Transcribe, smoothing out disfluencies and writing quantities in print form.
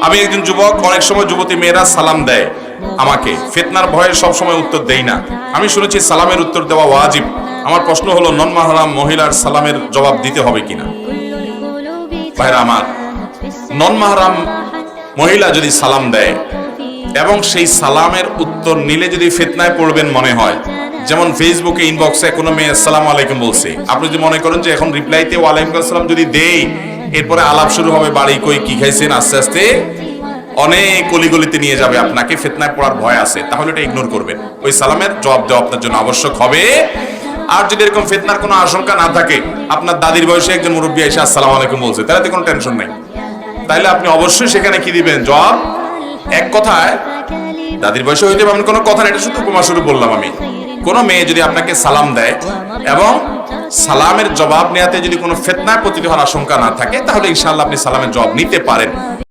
আমি একজন যুবক, অনেক সময় যুবতী মেয়েরা সালাম দেয় আমাকে, ফিতনার ভয়ে সব সময় উত্তর দেই না। আমি শুনেছি সালামের উত্তর দেওয়া ওয়াজিব। আমার প্রশ্ন হলো, নন মাহরাম মহিলার সালামের জবাব দিতে হবে কিনা? ভাইরা আমার, নন মাহরাম মহিলা যদি সালাম দেয় এবং সেই সালামের উত্তর নিলে যদি ফিতনায় পড়বেন মনে হয়, যেমন ফেসবুকে ইনবক্সে কোনো মেয়ে আসসালামু আলাইকুম বলছে, আপনি যদি মনে করেন যে এখন রিপ্লাইতে ওয়ালাইকুম আসসালাম যদি দেই, এরপরে আলাপ শুরু হবে বাড়ি কই কি খাইছেন, আস্তে আস্তে অনেক গলিগলিতে নিয়ে যাবে, আপনাকে ফিতনায় পড়ার ভয় আছে, তাহলে এটা ইগনোর করবেন। ওই সালামের জবাব দেওয়া আপনার জন্য আবশ্যক হবে। আর যদি এরকম ফিতনার কোনো আশঙ্কা না থাকে, আপনার দাদির বয়সে একজন মুরব্বী এসে আসসালামু আলাইকুম বলছে, তাহলে তো কোনো টেনশন নেই। তাইলে আপনি অবশ্যই সেখানে কি দিবেন? জবাব। এক কথায়, দাদির বয়সে হইতে পারবেন কোনো কথা না, এটা শুধু উপমা স্বরূপ বললাম আমি। কোনো মেয়ে যদি আপনাকে সালাম দেয় এবং সালামের জবাব নেওয়াতে যদি কোনো ফিতনায় পতিত হওয়ার আশঙ্কা না থাকে, তাহলে ইনশাআল্লাহ আপনি সালামের জবাব নিতে পারেন।